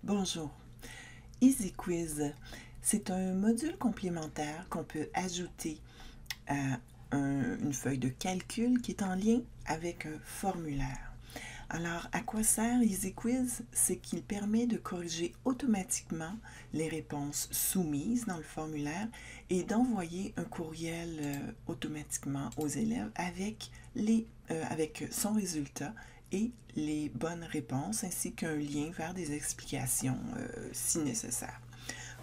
Bonjour. Easy Quiz, c'est un module complémentaire qu'on peut ajouter à une feuille de calcul qui est en lien avec un formulaire. Alors, à quoi sert Easy Quiz? C'est qu'il permet de corriger automatiquement les réponses soumises dans le formulaire et d'envoyer un courriel automatiquement aux élèves avec son résultat et les bonnes réponses, ainsi qu'un lien vers des explications si nécessaire.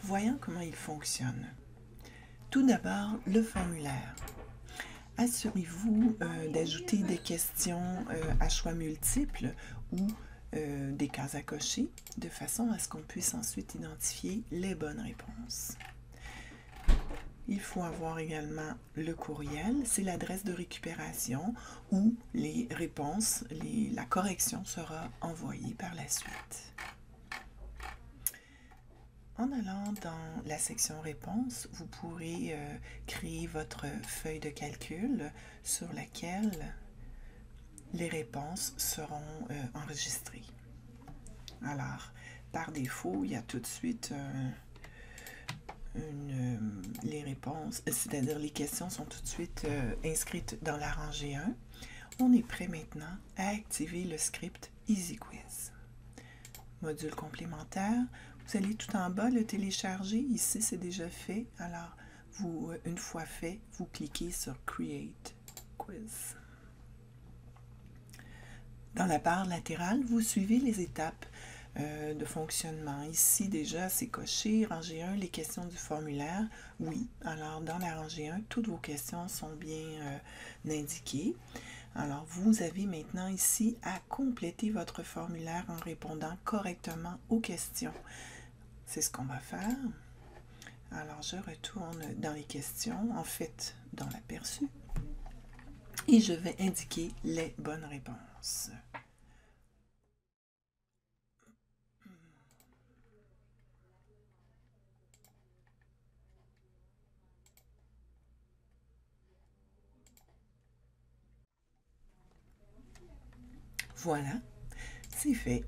Voyons comment il fonctionne. Tout d'abord, le formulaire. Assurez-vous d'ajouter des questions à choix multiples ou des cases à cocher, de façon à ce qu'on puisse ensuite identifier les bonnes réponses. Il faut avoir également le courriel, c'est l'adresse de récupération où les réponses, la correction sera envoyée par la suite. En allant dans la section réponses, vous pourrez créer votre feuille de calcul sur laquelle les réponses seront enregistrées. Alors, par défaut, il y a tout de suite les réponses, c'est-à-dire les questions sont tout de suite inscrites dans la rangée 1. On est prêt maintenant à activer le script Easy Quiz. Module complémentaire, vous allez tout en bas le télécharger. Ici, c'est déjà fait. Alors, une fois fait, vous cliquez sur Create Quiz. Dans la barre latérale, vous suivez les étapes de fonctionnement. Ici, déjà, c'est coché. Rangée 1, les questions du formulaire. Oui, alors dans la rangée 1, toutes vos questions sont bien indiquées. Alors, vous avez maintenant ici à compléter votre formulaire en répondant correctement aux questions. C'est ce qu'on va faire. Alors, je retourne dans les questions, en fait, dans l'aperçu, et je vais indiquer les bonnes réponses. Voilà, c'est fait.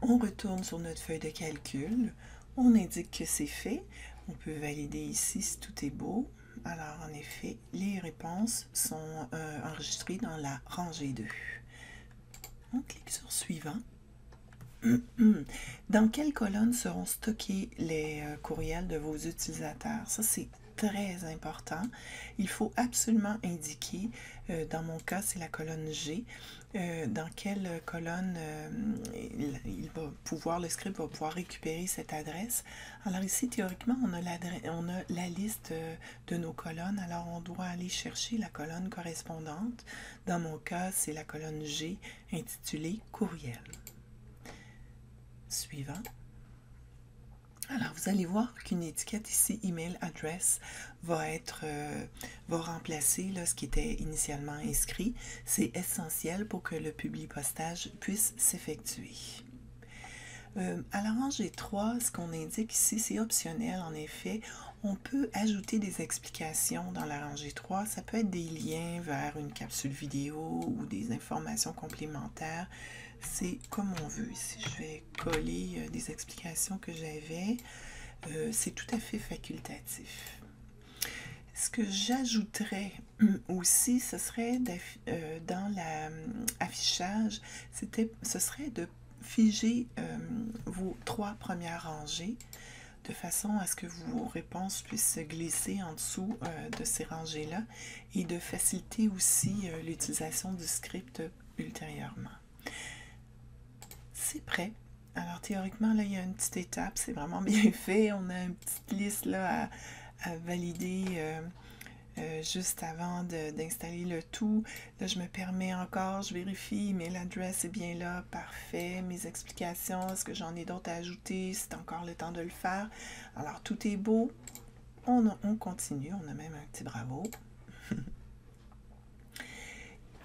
On retourne sur notre feuille de calcul. On indique que c'est fait. On peut valider ici si tout est beau. Alors, en effet, les réponses sont enregistrées dans la rangée 2. On clique sur Suivant. Dans quelle colonne seront stockés les courriels de vos utilisateurs? Ça, c'est très important. Il faut absolument indiquer, dans mon cas, c'est la colonne G, dans quelle colonne le script va pouvoir récupérer cette adresse. Alors ici, théoriquement, on a la liste de nos colonnes, alors on doit aller chercher la colonne correspondante. Dans mon cas, c'est la colonne G intitulée Courriel. Suivant. Alors, vous allez voir qu'une étiquette ici, Email Address, va remplacer là, ce qui était initialement inscrit. C'est essentiel pour que le publipostage puisse s'effectuer. À la rangée 3, ce qu'on indique ici, c'est optionnel en effet. On peut ajouter des explications dans la rangée 3. Ça peut être des liens vers une capsule vidéo ou des informations complémentaires. C'est comme on veut. Ici, je vais coller des explications que j'avais. C'est tout à fait facultatif. Ce que j'ajouterais aussi, ce serait dans l'affichage, ce serait de figer vos 3 premières rangées de façon à ce que vos réponses puissent se glisser en dessous de ces rangées-là et de faciliter aussi l'utilisation du script ultérieurement. C'est prêt. Alors théoriquement, là, il y a une petite étape, c'est vraiment bien fait. On a une petite liste là à valider juste avant d'installer le tout. Là, je me permets encore, je vérifie, email address est bien là, parfait. Mes explications, est-ce que j'en ai d'autres à ajouter? C'est encore le temps de le faire. Alors, tout est beau. On continue, on a même un petit bravo.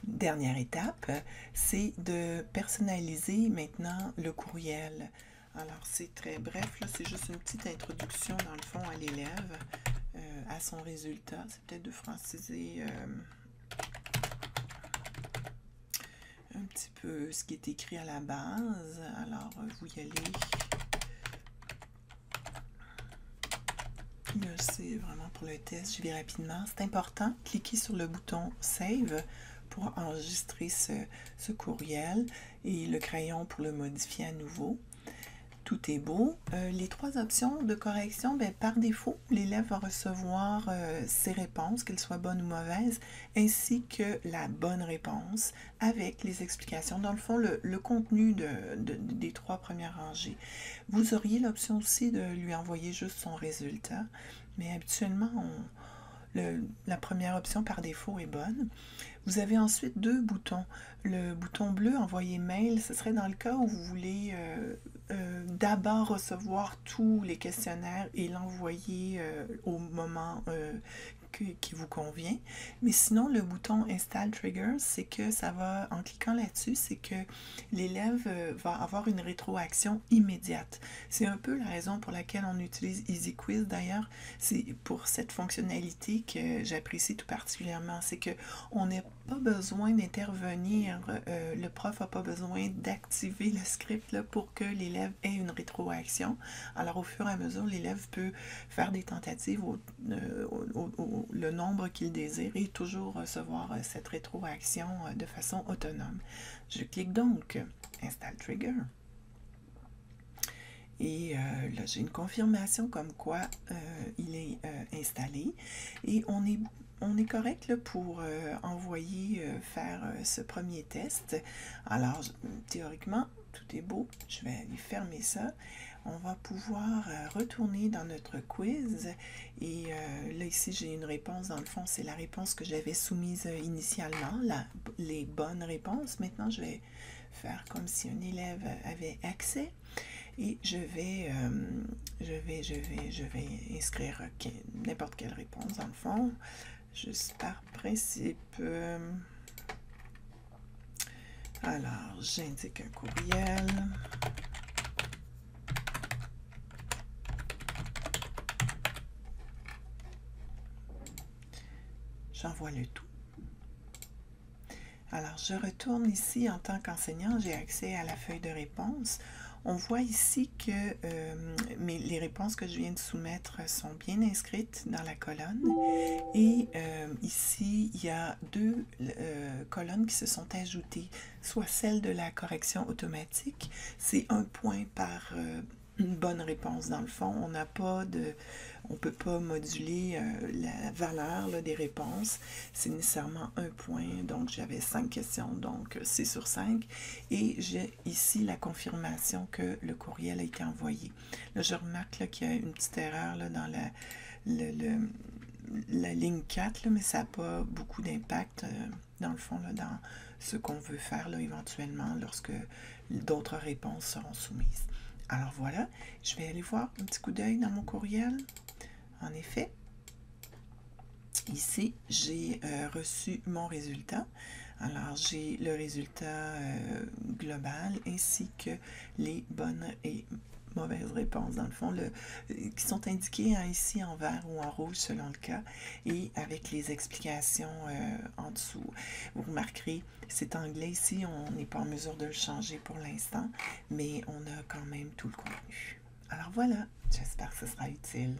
Dernière étape, c'est de personnaliser maintenant le courriel. Alors, c'est très bref, là, c'est juste une petite introduction, dans le fond, à l'élève, à son résultat. C'est peut-être de franciser un petit peu ce qui est écrit à la base. Alors, vous y allez c'est vraiment pour le test, je vais rapidement. C'est important, cliquez sur le bouton Save pour enregistrer ce courriel et le crayon pour le modifier à nouveau. Tout est beau. Les 3 options de correction, bien, par défaut, l'élève va recevoir ses réponses, qu'elles soient bonnes ou mauvaises, ainsi que la bonne réponse avec les explications. Dans le fond, le contenu des 3 premières rangées. Vous auriez l'option aussi de lui envoyer juste son résultat, mais habituellement, la première option par défaut est bonne. Vous avez ensuite 2 boutons. Le bouton bleu, envoyer mail, ce serait dans le cas où vous voulez d'abord recevoir tous les questionnaires et l'envoyer au moment qui vous convient. Mais sinon, le bouton Install Trigger, c'est que ça va, en cliquant là-dessus, c'est que l'élève va avoir une rétroaction immédiate. C'est un peu la raison pour laquelle on utilise EasyQuiz d'ailleurs. C'est pour cette fonctionnalité que j'apprécie tout particulièrement. C'est qu'on n'a pas besoin d'intervenir, le prof n'a pas besoin d'activer le script là, pour que l'élève ait une rétroaction. Alors au fur et à mesure, l'élève peut faire des tentatives le nombre qu'il désire et toujours recevoir cette rétroaction de façon autonome. Je clique donc Install Trigger. Et là, j'ai une confirmation comme quoi il est installé. Et on est correct là, pour envoyer faire ce premier test. Alors, théoriquement, tout est beau. Je vais aller fermer ça. On va pouvoir retourner dans notre quiz et là ici j'ai une réponse, dans le fond c'est la réponse que j'avais soumise initialement, les bonnes réponses. Maintenant je vais faire comme si un élève avait accès et je vais inscrire n'importe quelle réponse dans le fond, juste par principe. Alors j'indique un courriel. J'envoie le tout. Alors, je retourne ici en tant qu'enseignant, j'ai accès à la feuille de réponse. On voit ici que les réponses que je viens de soumettre sont bien inscrites dans la colonne. Et ici, il y a 2 colonnes qui se sont ajoutées, soit celle de la correction automatique, c'est 1 point par une bonne réponse dans le fond. On ne peut pas moduler la valeur là, des réponses. C'est nécessairement 1 point. Donc, j'avais 5 questions, donc c'est sur 5. Et j'ai ici la confirmation que le courriel a été envoyé. Là, je remarque qu'il y a une petite erreur là, dans la ligne 4, là, mais ça n'a pas beaucoup d'impact dans le fond, là, dans ce qu'on veut faire là, éventuellement lorsque d'autres réponses seront soumises. Alors voilà, je vais aller voir un petit coup d'œil dans mon courriel. En effet, ici, j'ai reçu mon résultat. Alors, j'ai le résultat global ainsi que les bonnes et mauvaises réponses, dans le fond, qui sont indiquées ici en vert ou en rouge selon le cas, et avec les explications en dessous. Vous remarquerez, c'est anglais ici, on n'est pas en mesure de le changer pour l'instant, mais on a quand même tout le contenu. Alors voilà, j'espère que ce sera utile.